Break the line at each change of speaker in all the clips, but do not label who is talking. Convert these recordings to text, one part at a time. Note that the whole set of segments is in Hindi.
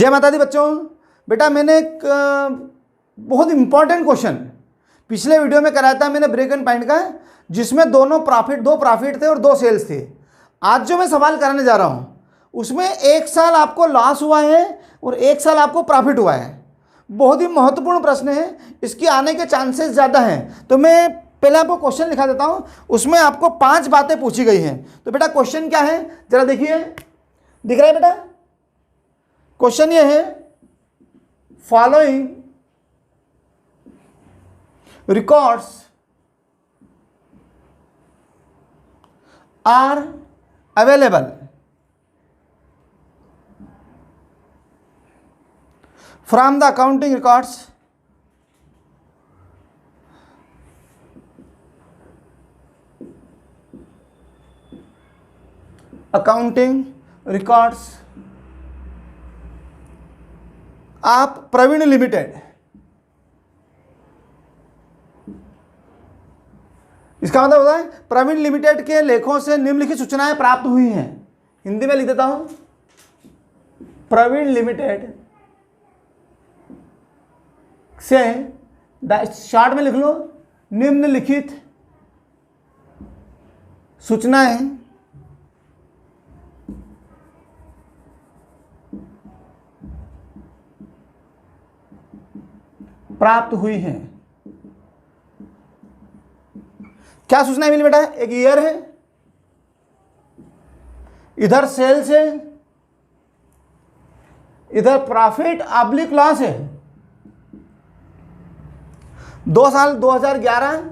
जय माता दी बच्चों। बेटा मैंने एक बहुत इंपॉर्टेंट क्वेश्चन पिछले वीडियो में कराया था मैंने ब्रेक एंड पॉइंट का, जिसमें दो प्रॉफिट थे और 2 सेल्स थे। आज जो मैं सवाल कराने जा रहा हूँ उसमें 1 साल आपको लॉस हुआ है और 1 साल आपको प्रॉफिट हुआ है। बहुत ही महत्वपूर्ण प्रश्न है, इसकी आने के चांसेस ज़्यादा हैं। तो मैं पहले आपको क्वेश्चन लिखा देता हूँ, उसमें आपको 5 बातें पूछी गई हैं। तो बेटा क्वेश्चन क्या है जरा देखिए, दिख रहा है बेटा? क्वेश्चन ये है, following records are available from the accounting records of Praveen limited. इसका मतलब होता है प्रवीण लिमिटेड के लेखों से निम्नलिखित सूचनाएं प्राप्त हुई हैं। हिंदी में लिख देता हूं, प्रवीण लिमिटेड से शॉर्ट में लिख लो, निम्नलिखित सूचनाएं प्राप्त हुई हैं। क्या सूचनाएं मिली बेटा? एक ईयर है, इधर सेल्स है, इधर प्रॉफिट ऑब्लिक लॉस है। 2 साल 2011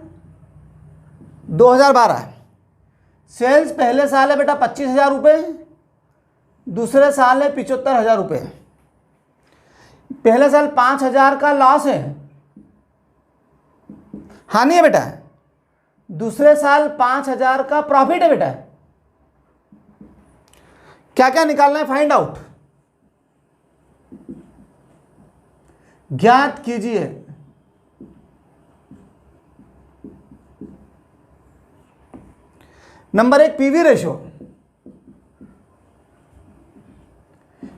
2012। सेल्स पहले साल है बेटा 25,000 रुपये, दूसरे साल है 75,000 रुपये। पहले साल 5,000 का लॉस है, हानि है बेटा। दूसरे साल 5,000 का प्रॉफिट है बेटा। क्या क्या निकालना है? फाइंड आउट, ज्ञात कीजिए नंबर 1 पीवी रेशो।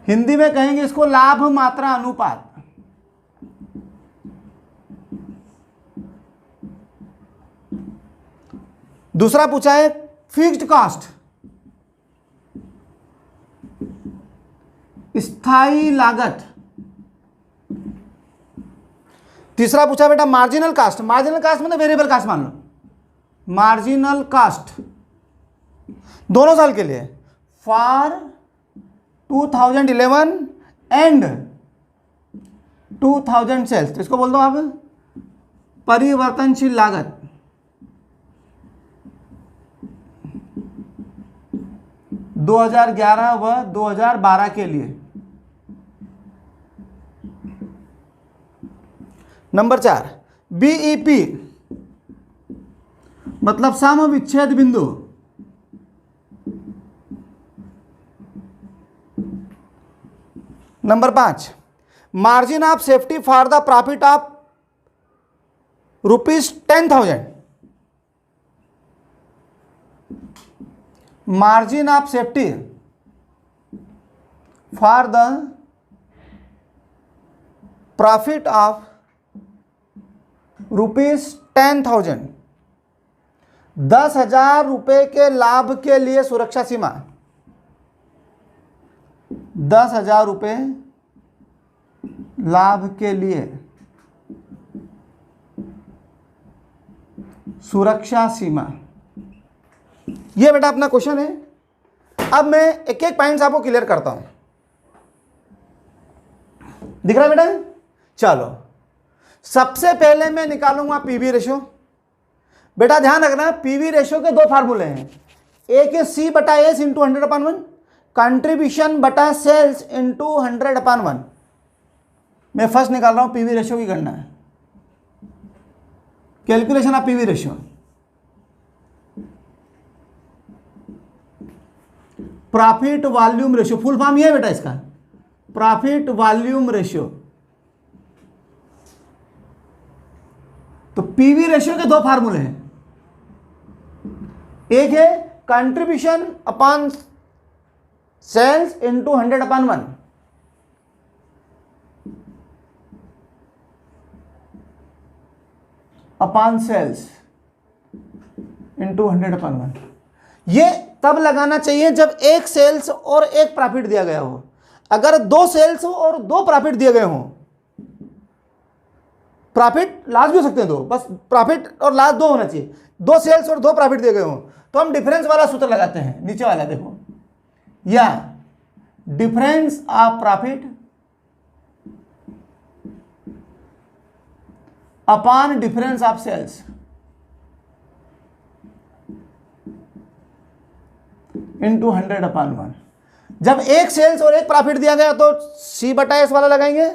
हिंदी में कहेंगे इसको लाभ मात्रा अनुपात। दूसरा पूछा है फिक्स्ड कॉस्ट, स्थायी लागत। तीसरा पूछा बेटा मार्जिनल कास्ट। मार्जिनल कास्ट मतलब वेरिएबल कास्ट मान लो, मार्जिनल कास्ट दोनों साल के लिए फॉर 2011 एंड 2000 सेल्स। तो इसको बोल दो आप परिवर्तनशील लागत। दो 2011 व 2012 के लिए। नंबर 4 बीईपी मतलब सम विच्छेद बिंदु। Number 5 margin of safety for the profit of ₹10,000। Margin of safety for the profit of ₹10,000। 10,000 रुपये के लाभ के लिए सुरक्षा सीमा। 10,000 रुपये लाभ के लिए सुरक्षा सीमा। ये बेटा अपना क्वेश्चन है। अब मैं एक एक पॉइंट्स आपको क्लियर करता हूं। दिख रहा है बेटा? चलो सबसे पहले मैं निकालूंगा पीवी रेशो। बेटा ध्यान रखना, पीवी रेशो के 2 फार्मूले हैं। एक है C/S इंटू 100/1, कंट्रीब्यूशन बटा सेल्स इंटू 100/1। मैं फर्स्ट निकाल रहा हूं पीवी रेशो की गणना है, calculation of PV ratio. Profit volume ratio, full form ये है बेटा इसका, प्रॉफिट वॉल्यूम रेशियो। तो पीवी रेशियो के 2 फार्मूले हैं। एक है contribution upon sales into 100/1, upon sales into 100/1। ये तब लगाना चाहिए जब एक सेल्स और एक प्रॉफिट दिया गया हो। अगर दो सेल्स हो और दो प्रॉफिट दिए गए हों, प्रॉफिट लॉस भी हो सकते हैं दो, बस प्रॉफिट और लॉस दो होना चाहिए, दो सेल्स और दो प्रॉफिट दिए गए हों, तो हम डिफरेंस वाला सूत्र लगाते हैं, नीचे वाला देखो, या difference of profit upon difference of sales into 100/1। जब एक सेल्स और एक प्रॉफिट दिया गया तो C/S वाला लगाएंगे,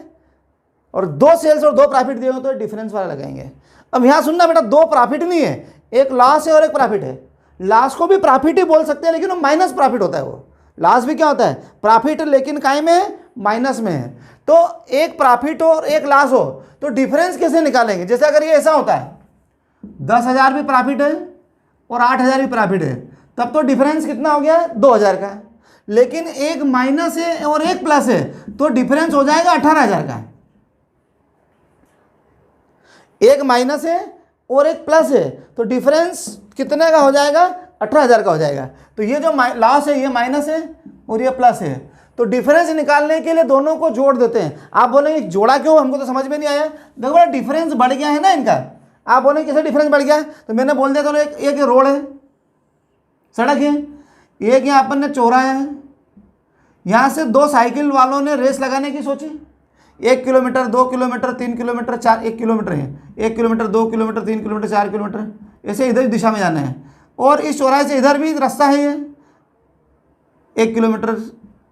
और दो सेल्स और दो प्रॉफिट दिए हो तो डिफरेंस वाला लगाएंगे। अब यहां सुनना बेटा, दो प्रॉफिट नहीं है, एक लॉस है और एक प्रॉफिट है। लॉस को भी प्रॉफिट ही बोल सकते हैं, लेकिन वो माइनस प्रॉफिट होता है। वो लॉस भी क्या होता है, प्रॉफिट, लेकिन काय में है, माइनस में है। तो एक प्रॉफिट हो और एक लॉस हो तो डिफरेंस कैसे निकालेंगे? जैसे अगर ये ऐसा होता है 10,000 भी प्रॉफिट है और 8,000 भी प्रॉफिट है, तब तो डिफरेंस कितना हो गया, 2,000 का। लेकिन एक माइनस है और एक प्लस है तो डिफरेंस हो जाएगा 18,000 का। एक माइनस है और एक प्लस है तो डिफरेंस कितने का हो जाएगा, 18,000 का हो जाएगा। तो ये जो लॉस है ये माइनस है और ये प्लस है, तो डिफरेंस निकालने के लिए दोनों को जोड़ देते हैं। आप बोलेंगे जोड़ा क्यों, हमको तो समझ में नहीं आया। देखो डिफरेंस बढ़ गया है ना इनका। आप बोलेंगे कैसे डिफरेंस बढ़ गया है, तो मैंने बोल दिया चलो एक रोड है, सड़क है, एक यहाँ अपन ने चौराहा है, यहाँ से दो साइकिल वालों ने रेस लगाने की सोची, 1 किलोमीटर 2 किलोमीटर 3 किलोमीटर 1 किलोमीटर है, 1 किलोमीटर 2 किलोमीटर 3 किलोमीटर 4 किलोमीटर, ऐसे इधर दिशा में जाना है। और इस चौराहे से इधर भी रास्ता है, ये 1 किलोमीटर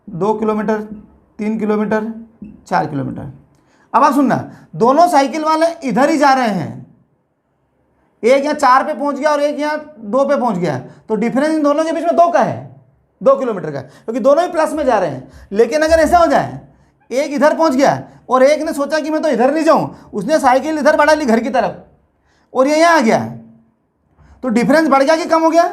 2 किलोमीटर 3 किलोमीटर 4 किलोमीटर। अब आप सुनना, दोनों साइकिल वाले इधर ही जा रहे हैं, एक यहाँ 4 पे पहुंच गया और एक यहाँ 2 पे पहुंच गया, तो डिफरेंस इन दोनों के बीच में 2 का है, 2 किलोमीटर का, क्योंकि दोनों ही प्लस में जा रहे हैं। लेकिन अगर ऐसा हो जाए एक इधर पहुंच गया और एक ने सोचा कि मैं तो इधर नहीं जाऊं, उसने साइकिल इधर बढ़ा ली घर की तरफ और ये यहाँ आ गया, तो डिफरेंस बढ़ गया कि कम हो गया,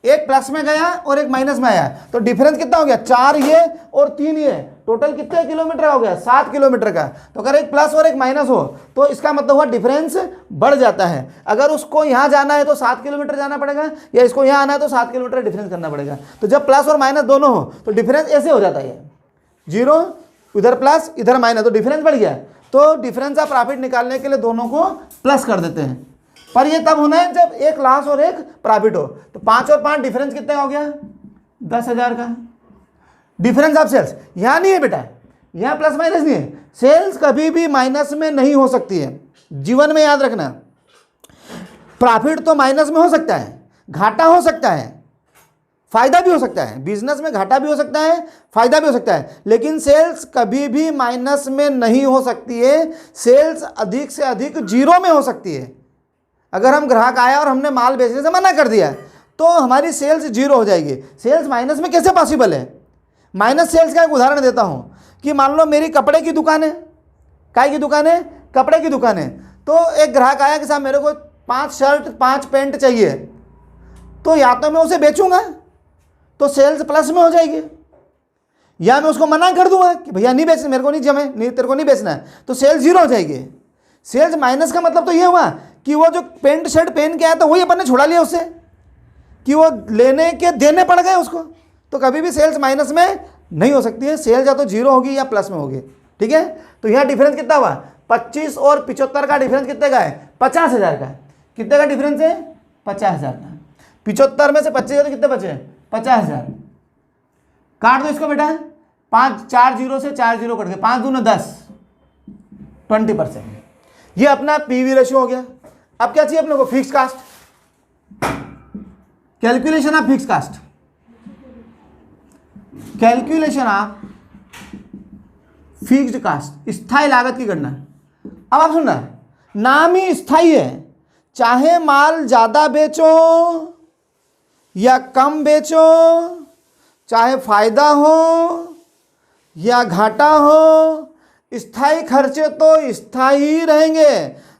एक प्लस में गया और एक माइनस में आया, तो डिफरेंस कितना हो गया, 4 ये और 3 ये, टोटल कितने किलोमीटर हो गया, 7 किलोमीटर का। तो अगर एक प्लस और एक माइनस हो तो इसका मतलब हुआ डिफरेंस बढ़ जाता है। अगर उसको यहाँ जाना है तो 7 किलोमीटर जाना पड़ेगा, या इसको यहाँ आना है तो 7 किलोमीटर डिफरेंस करना पड़ेगा। तो जब प्लस और माइनस दोनों हो तो डिफरेंस ऐसे हो जाता है, 0 इधर प्लस इधर माइनस, तो डिफरेंस बढ़ गया। तो डिफरेंस ऑफ प्रॉफिट निकालने के लिए दोनों को प्लस कर देते हैं, पर ये तब होना है जब एक लॉस और एक प्रॉफिट हो। तो 5 और 5 डिफरेंस कितना हो गया, 10,000 का। डिफरेंस ऑफ सेल्स यहाँ नहीं है बेटा, यहाँ प्लस माइनस नहीं है, सेल्स कभी भी माइनस में नहीं हो सकती है, जीवन में याद रखना। प्रॉफिट तो माइनस में हो सकता है, घाटा हो सकता है, फायदा भी हो सकता है, बिजनेस में घाटा भी हो सकता है, फायदा भी हो सकता है, लेकिन सेल्स कभी भी माइनस में नहीं हो सकती है। सेल्स अधिक से अधिक 0 में हो सकती है। अगर हम ग्राहक आया और हमने माल बेचने से मना कर दिया तो हमारी सेल्स 0 हो जाएगी। सेल्स माइनस में कैसे पॉसिबल है? माइनस सेल्स का एक उदाहरण देता हूं कि मान लो मेरी कपड़े की दुकान है, काय की दुकान है, कपड़े की दुकान है। तो एक ग्राहक आया कि साहब मेरे को 5 शर्ट 5 पैंट चाहिए, तो या तो मैं उसे बेचूंगा तो सेल्स प्लस में हो जाएगी, या मैं उसको मना कर दूंगा कि भैया नहीं बेचना, मेरे को नहीं जमे, नहीं तेरे को नहीं बेचना है, तो सेल्स 0 हो जाएगी। सेल्स माइनस का मतलब तो ये हुआ कि वो जो पेंट शर्ट पहन के आया था वही अपन ने छुड़ा लिया उससे, कि वो लेने के देने पड़ गए उसको। तो कभी भी सेल्स माइनस में नहीं हो सकती है, सेल्स या तो 0 होगी या प्लस में होगी। ठीक है, तो यहाँ डिफरेंस कितना हुआ, 25 और 75 का डिफरेंस कितने का है, 50,000 का। कितने का डिफरेंस है, 50,000 का। 75 में से 25 कितने बचे, 50,000। काट दो इसको बेटा, 5 4 0 से 4 0 कट गए, 5 दूना 10, 20%। ये अपना पीवी रेशियो हो गया। अब क्या चाहिए अपने को, fix cost, calculation of fix cost, calculation of fixed cost, स्थायी लागत की गणना। अब आप सुनना, नाम ही स्थायी है, चाहे माल ज्यादा बेचो या कम बेचो, चाहे फायदा हो या घाटा हो, स्थायी खर्चे तो स्थायी ही रहेंगे,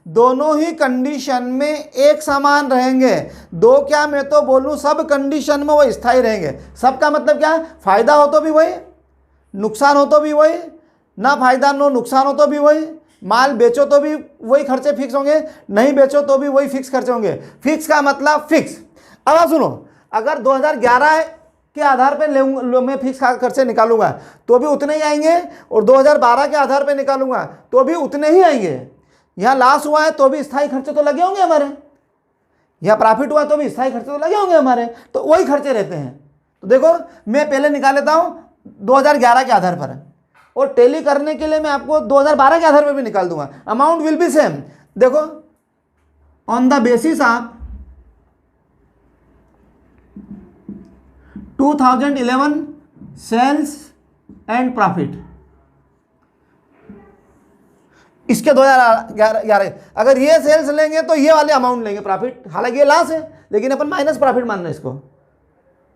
दोनों ही कंडीशन में एक समान रहेंगे। दो क्या, मैं तो बोलूं सब कंडीशन में वो स्थायी रहेंगे। सबका मतलब क्या, फायदा हो तो भी वही, नुकसान हो तो भी वही, ना फायदा नो नुकसान हो तो भी वही, माल बेचो तो भी वही खर्चे फिक्स होंगे, नहीं बेचो तो भी वही फिक्स खर्चे होंगे। फिक्स का मतलब फिक्स। अब आप सुनो, अगर 2011 के आधार पर मैं फिक्स खर्चे निकालूंगा तो भी उतने ही आएंगे, और 2012 के आधार पर निकालूंगा तो भी उतने ही आएंगे। यहाँ लॉस हुआ है तो भी स्थायी खर्चे तो लगे होंगे हमारे, यहाँ प्रॉफिट हुआ तो भी स्थायी खर्चे तो लगे होंगे हमारे, तो वही खर्चे रहते हैं। तो देखो मैं पहले निकाल लेता हूँ 2011 के आधार पर, और टैली करने के लिए मैं आपको 2012 के आधार पर भी निकाल दूंगा, अमाउंट विल बी सेम। देखो, on the basis of 2011 sales and profit, इसके 2011 अगर ये सेल्स लेंगे तो ये वाले अमाउंट लेंगे प्रॉफिट, हालांकि ये लॉस है लेकिन अपन माइनस प्रॉफिट मानना है इसको,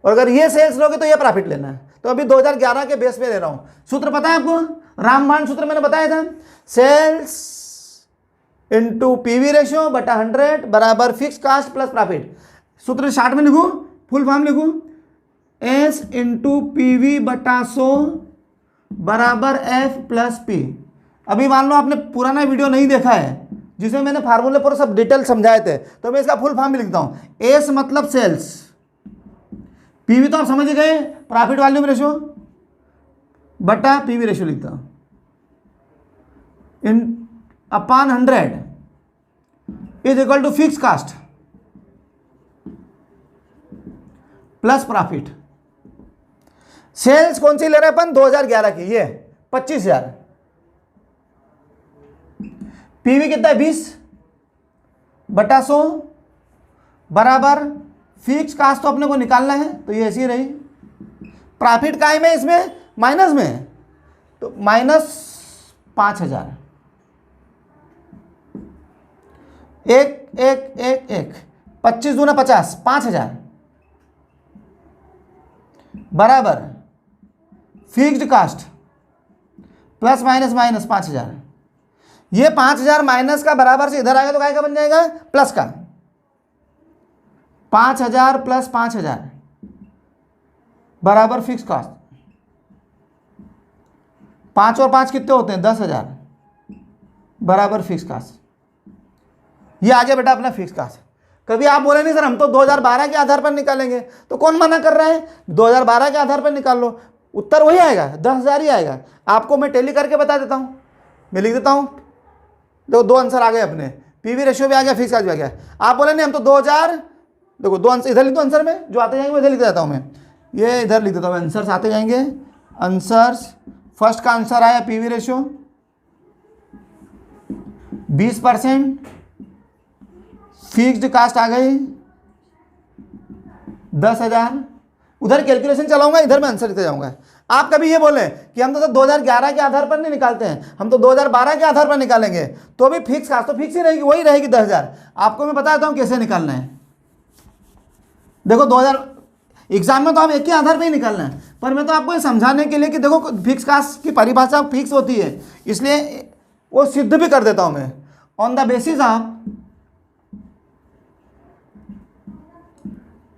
और अगर ये सेल्स लोगे तो ये प्रॉफिट लेना है। तो अभी 2011 के बेस पे ले रहा हूं। सूत्र पता है आपको, रामबाण सूत्र मैंने बताया था, सेल्स इंटू पीवी रेशियो बटा 100 बराबर फिक्स कास्ट प्लस प्रॉफिट। सूत्र शार्ट में लिखूं, फुल फॉर्म लिखूं, एस इंटू पीवी बटा 100 बराबर एफ प्लस पी। अभी मान लो आपने पुराना वीडियो नहीं देखा है जिसमें मैंने फार्मूले पर सब डिटेल समझाए थे, तो मैं इसका फुल फॉर्म भी लिखता हूं, एस मतलब सेल्स, पीवी तो आप समझ गए प्रॉफिट वॉल्यूम रेशियो बटा पीवी रेशियो लिखता हूं, इन upon 100 is equal to fix cost plus profit. Sales कौन सी ले रहे हैं अपन, 2011 की, ये 25,000, पीवी कितना है 20 बटा 100 बराबर फिक्स कास्ट तो अपने को निकालना है, तो ये ऐसी रही। प्रॉफिट काय में, इसमें माइनस में, तो माइनस 5,000, एक एक एक एक 25 दूना 50, 5,000 बराबर fixed cost plus minus minus 5,000। ये 5,000 माइनस का बराबर से इधर आएगा तो काय का बन जाएगा, प्लस का। 5,000 प्लस 5,000 बराबर फिक्स कास्ट, 5 और 5 कितने होते हैं, 10,000 बराबर फिक्स कास्ट। ये आ गया बेटा अपना फिक्स कास्ट। कभी आप बोले नहीं सर हम तो 2012 के आधार पर निकालेंगे, तो कौन मना कर रहा है, 2012 के आधार पर निकाल लो, उत्तर वही आएगा, 10,000 ही आएगा। आपको मैं टैली करके बता देता हूँ, मैं लिख देता हूँ। देखो दो आंसर आ गए अपने, पीवी रेशियो भी आ गया, फिक्स कास्ट भी आ गया। आप बोले नहीं हम तो 2000, देखो दो आंसर इधर लिख दो, आंसर में जो आते जाएंगे वो इधर लिख देता हूँ मैं, ये इधर लिख देता हूँ, आंसर्स आते जाएंगे। आंसर्स, फर्स्ट का आंसर आया पीवी रेशियो 20%, फिक्स्ड कास्ट आ गई 10,000। उधर कैलकुलेशन चलाऊंगा, इधर मैं आंसर लिखते जाऊंगा। आप कभी ये बोले कि हम तो 2011 के आधार पर नहीं निकालते हैं, हम तो 2012 के आधार पर निकालेंगे, तो भी फिक्स कास्ट तो फिक्स ही रहेगी, वही रहेगी 10,000। आपको मैं बताता हूं कैसे निकालना है। देखो 2000 एग्जाम में तो हम एक ही आधार पर ही निकालना है, पर मैं तो आपको ये समझाने के लिए कि देखो फिक्स कास्ट की परिभाषा फिक्स होती है, इसलिए वो सिद्ध भी कर देता हूं मैं। On the basis of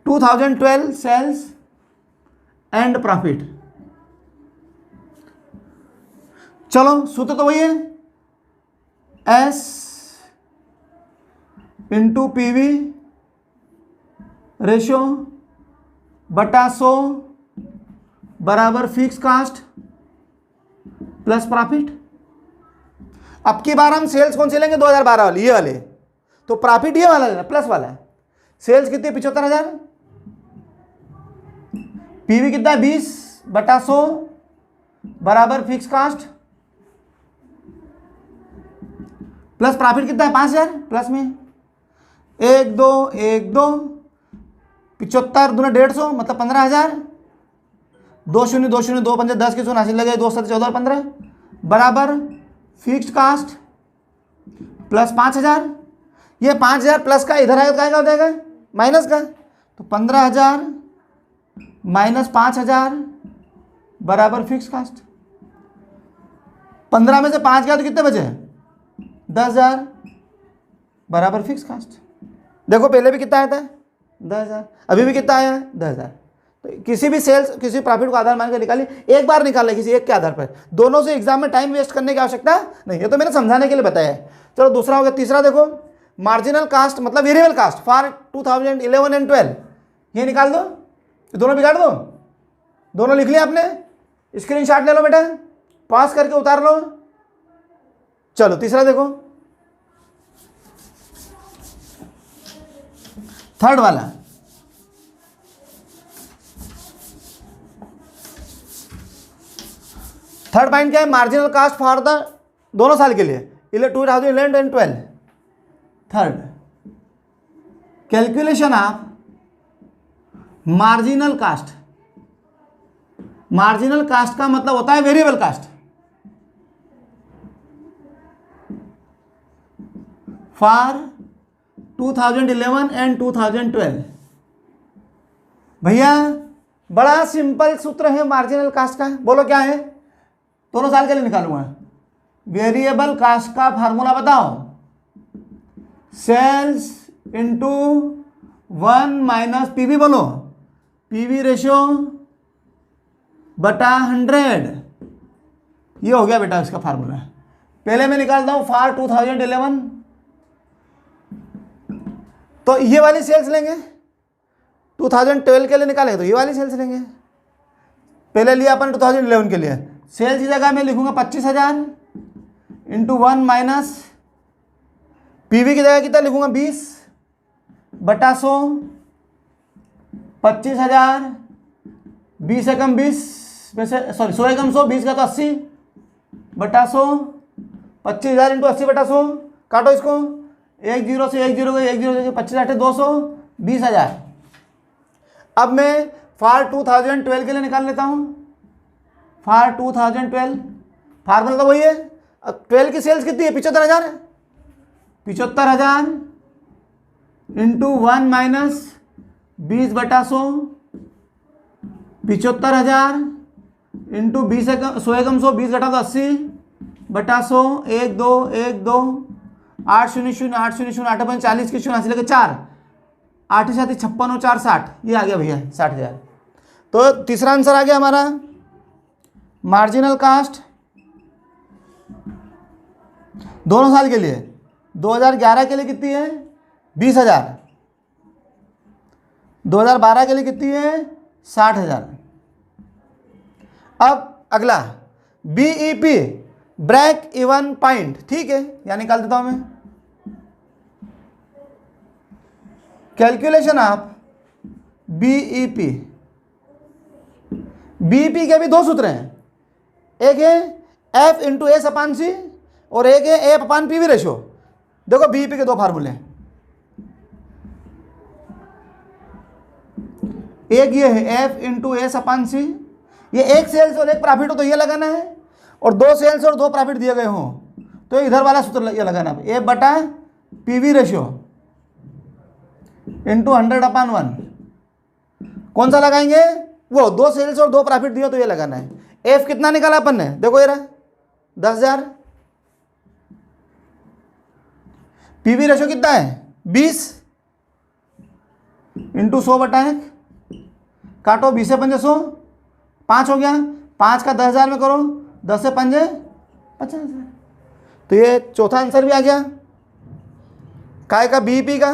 2012 sales and profit, चलो सूत्र तो वही है, एस इंटू पीवी रेशियो बटा 100 बराबर फिक्स कास्ट प्लस प्रॉफिट। अब की बार हम सेल्स कौन से लेंगे, 2012 वाली, ये वाले, तो प्रॉफिट ये वाला लेना, प्लस वाला है। सेल्स कितनी 75,000, पीवी कितना है 20 बटा 100 बराबर फिक्स कास्ट प्लस प्रॉफिट कितना है 5,000, प्लस में 1 2 1 2 75 दूना 150 मतलब 15,000, 2 0 2 0 2 5 10 की 80 लगे, 2 7 14 15 बराबर फिक्स्ड कास्ट प्लस 5,000। ये 5,000 प्लस का इधर आएगा तो क्या हो जाएगा, माइनस का, तो 15,000 माइनस 5,000 बराबर फिक्स कास्ट। 15 में से 5 गया तो कितने बचे, 10,000 बराबर फिक्स कास्ट। देखो पहले भी कितना आया था 10,000, अभी भी कितना आया 10,000, तो किसी भी सेल्स किसी प्रॉफिट को आधार मान के निकालिए, एक बार निकाल किसी एक के आधार पर, दोनों से एग्जाम में टाइम वेस्ट करने की आवश्यकता नहीं, ये तो मैंने समझाने के लिए बताया है। चलो दूसरा हो गया। तीसरा देखो, मार्जिनल कास्ट मतलब वेरिएबल कास्ट फॉर 2011 एंड 12, ये निकाल दो, ये दोनों बिगाड़ दो, दोनों लिख लिया आपने, स्क्रीनशॉट ले लो बेटा, पास करके उतार लो। चलो तीसरा देखो, थर्ड वाला, थर्ड पॉइंट क्या है, मार्जिनल कास्ट फॉर द दोनों साल के लिए 2011 and 12। Third, calculation of marginal cast. Marginal cast का मतलब होता है वेरिएबल कास्ट फॉर 2011 एंड 2012। भैया बड़ा सिंपल सूत्र है मार्जिनल कास्ट का, बोलो क्या है, दोनों साल के लिए निकालूंगा। वेरिएबल कास्ट का फार्मूला बताओ, सेल्स इंटू 1 माइनस पीवी, बोलो पीवी रेशियो बटा 100, ये हो गया बेटा इसका फार्मूला। पहले मैं निकालता हूं फॉर 2011, तो ये वाली सेल्स लेंगे, 2012 के लिए निकालेंगे तो ये वाली सेल्स लेंगे। पहले लिया अपन 2011 के लिए, सेल्स की जगह मैं लिखूंगा 25,000 इंटू 1 माइनस पीवी की जगह कितना लिखूंगा 20 बटा 100, 25,000 20 एकम 20 में से, सॉरी 100 एकम 100, 20 का तो 80 बटा 100, 25,000 इंटू 80 बटा 100, काटो इसको, 1 0 से 1 0 गई, 1 0 से 25 8 200, 20,000। अब मैं फॉर 2012 के लिए निकाल लेता हूं, फॉर 2012 फार्मूला तो वही है। अब 12 की सेल्स कितनी है, 75,000 है, 75,000 इंटू 1 माइनस 20 बटा 100, 75,000 इंटू 20 एकम 100 एकम 100, 20 घटा तो 80 बटा 100, 1 2 1 2 8 0 0 8 0 0 8 5 40 की 80 लेके 4 8 7 56 और 4 60, ये आ गया भैया 60,000। तो तीसरा आंसर आ गया हमारा, मार्जिनल कास्ट दोनों साल के लिए 2011 के लिए कितनी है 20,000, 2012 के लिए कितनी है 60,000। अब अगला बीईपी ब्रेक इवन पॉइंट, ठीक है, या निकाल देता हूं मैं, कैलकुलेशन ऑफ बीईपी। बीईपी के भी दो सूत्र हैं, एक है एफ इंटू एस अपान सी और एक है एफ अपान पीवी रेशो। देखो बीईपी के दो फार्मूले हैं, एक ये है एफ इंटू एस अपान सी, ये एक सेल्स और एक प्रॉफिट हो तो ये लगाना है, और दो सेल्स और दो प्रॉफिट दिए गए हों तो इधर वाला सूत्र ये लगाना है, एफ बटा पीवी रेशियो इंटू 100 अपान 1। कौन सा लगाएंगे, वो दो सेल्स और दो प्रॉफिट दिए तो ये लगाना है। एफ कितना निकाला अपन ने, देखो ये रहा 10,000, पीवी रेशियो कितना है 20 इंटू 100 बटा 1, काटो 20 से 5 100, 5 हो गया, 5 का 10,000 में करो, 10 से 5 50,000। तो ये चौथा आंसर भी आ गया काय का, बीईपी का।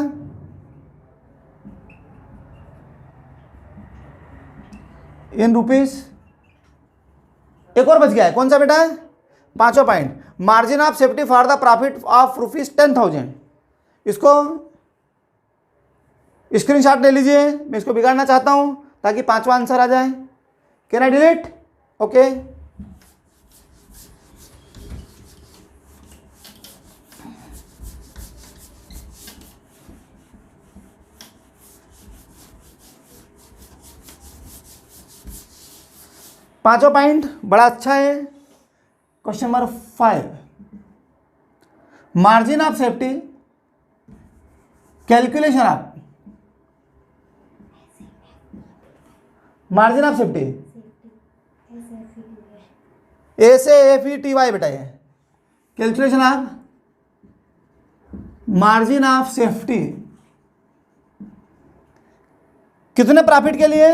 इन रुपीस एक और बच गया है, कौन सा बेटा, पांचों point, margin of safety for the profit of ₹10,000। इसको स्क्रीनशॉट ले लीजिए, मैं इसको बिगाड़ना चाहता हूं ताकि पांचवा आंसर आ जाए। Can I delete, okay. पांचों पॉइंट बड़ा अच्छा है। Question number 5, margin of safety, calculation of margin of safety, A से FETY बेटा, ये calculation of margin of safety कितने प्रॉफिट के लिए,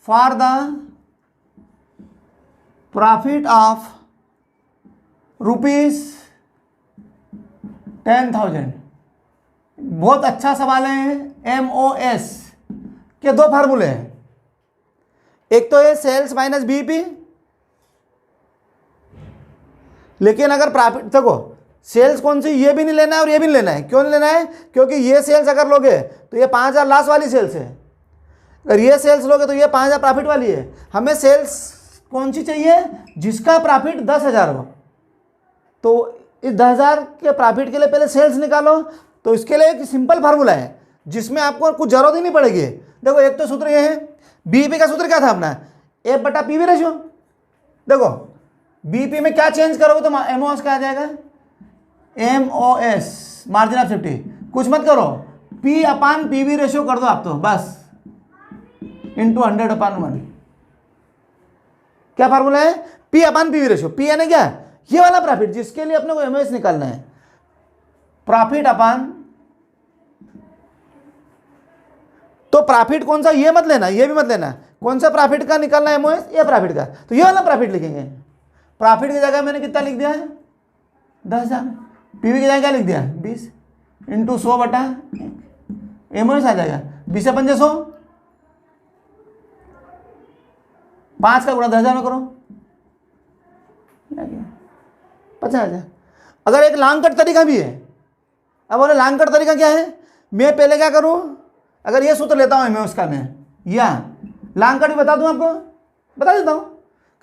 फॉर द प्रॉफिट ऑफ ₹10,000। बहुत अच्छा सवाल है। MOS के दो फार्मूले हैं, एक तो है सेल्स माइनस बीईपी, लेकिन अगर प्रॉफिट देखो सेल्स कौन सी, ये भी नहीं लेना है और ये भी नहीं लेना है। क्यों नहीं लेना है? क्योंकि ये सेल्स अगर लोगे तो ये 5,000 लॉस वाली सेल्स है, अगर ये सेल्स लोगे तो ये 5,000 प्रॉफिट वाली है। हमें सेल्स कौन सी चाहिए? जिसका प्रॉफिट 10,000 हो। तो इस 10,000 के प्रॉफिट के लिए पहले सेल्स निकालो। तो इसके लिए एक सिंपल फार्मूला है जिसमें आपको कुछ जरूरत ही नहीं पड़ेगी। देखो एक तो सूत्र ये है, बीईपी का सूत्र क्या था अपना, F/PV रेशियो। देखो बीईपी में क्या चेंज करोगे तो MOS क्या आ जाएगा, MOS मार्जिन ऑफ सेफ्टी। कुछ मत करो, P/PV रेशियो कर दो आप तो बस, इंटू 100/1। क्या फार्मूला है? P/PV ratio. P यानी क्या, ये वाला प्रॉफिट जिसके लिए अपने को MOS निकालना है, प्रॉफिट अपन। तो प्रॉफिट कौन सा, ये मत लेना, ये भी मत लेना। कौन सा प्रॉफिट का निकालना है MOS, ये प्रॉफिट का। तो ये वाला प्रॉफिट लिखेंगे। प्रॉफिट की जगह मैंने कितना लिख दिया है, 10,000। पीवी की जगह क्या लिख दिया, 20 इंटू 100/1। MOS आ जाएगा 20 से 5 100, 5 का गुणा 10,000 में करो, 50,000। अगर एक लॉन्ग कट तरीका भी है, अब बोले लॉन्ग कट तरीका क्या है, मैं पहले क्या करूं, अगर ये सूत्र लेता हूं MOS का मैं, या लॉन्ग कट भी बता दूं आपको, बता देता हूं।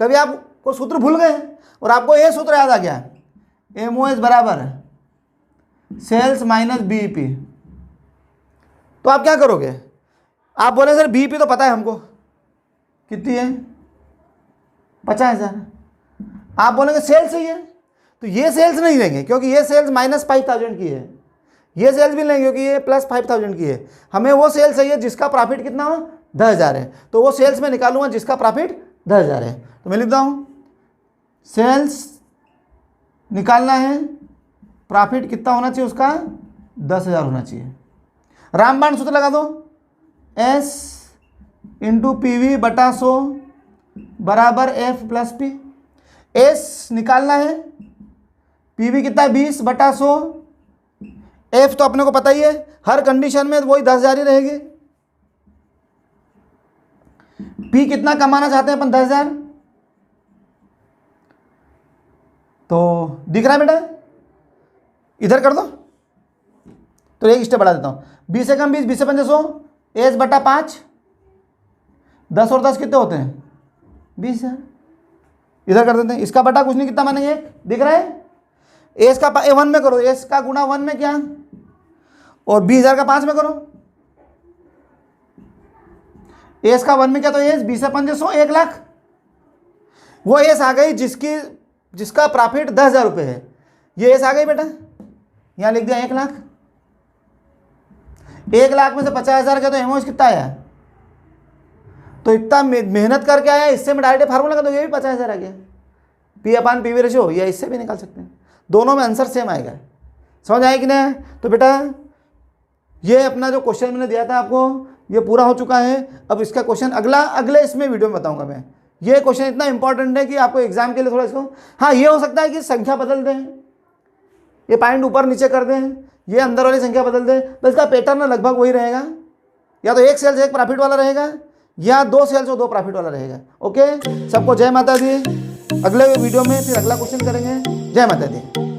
कभी आपको सूत्र भूल गए और आपको ये सूत्र याद आ गया, MOS बराबर सेल्स माइनस बीईपी। तो आप क्या करोगे, आप बोले सर बीईपी तो पता है हमको कितनी है, 50,000। आप बोलेंगे सेल्स ही है, तो ये सेल्स नहीं लेंगे क्योंकि ये सेल्स -5,000 की है, ये सेल्स भी लेंगे क्योंकि ये +5,000 की है। हमें वो सेल्स चाहिए जिसका प्रॉफिट कितना हो, 10,000 है। तो वो सेल्स में निकालूंगा जिसका प्रॉफिट 10,000 है। तो मैं लिखता हूँ सेल्स निकालना है, प्रॉफिट कितना होना चाहिए उसका, 10,000 होना चाहिए। रामबाण सूत्र लगा दो, S इंटू PV/100 बराबर F+P। S निकालना है, PV कितना है 20/100, F तो अपने को पता ही है, हर कंडीशन में वही 10,000 ही रहेगी। P कितना कमाना चाहते हैं अपन, 10,000। तो दिख रहा है बेटा, इधर कर दो। तो एक स्टेप बढ़ा देता हूँ, 20 से कम 20, 20 से 5 100, S/5, 10 और 10 कितने होते हैं, 20,000। इधर कर देते हैं, इसका बटा कुछ नहीं, कितना मानेंगे, दिख रहा है। एस का 1 में करो, एस का गुणा 1 में क्या, और 20,000 का 5 में करो। एस का 1 में क्या, तो एस 20 से 5 100, 1 लाख। वो एस आ गई जिसका प्रॉफिट 10,000 रुपये है, ये एस आ गई बेटा, यहां लिख दिया 1 लाख। 1 लाख में से 50,000 का तो एमओएस कितना आया, तो इतना मेहनत करके आया, इससे मैं डायरेक्ट फार्मूला का तो ये भी 50,000 आ गया। P/PV रेशियो, या इससे भी निकाल सकते हैं, दोनों में आंसर सेम आएगा। समझ आए कि नहीं? तो बेटा ये अपना जो क्वेश्चन मैंने दिया था आपको, ये पूरा हो चुका है। अब इसका क्वेश्चन अगले इसमें वीडियो में बताऊंगा मैं। ये क्वेश्चन इतना इंपॉर्टेंट है कि आपको एग्जाम के लिए थोड़ा इसको, हाँ ये हो सकता है कि संख्या बदल दें, ये पॉइंट ऊपर नीचे कर दें, ये अंदर वाली संख्या बदल दें, तो इसका पैटर्न लगभग वही रहेगा, या तो 1 सेल से 1 प्रॉफिट वाला रहेगा, या 2 सेल से 2 प्रॉफिट वाला रहेगा। ओके, सबको जय माता दी। अगले वीडियो में फिर अगला क्वेश्चन करेंगे। जय माता दी।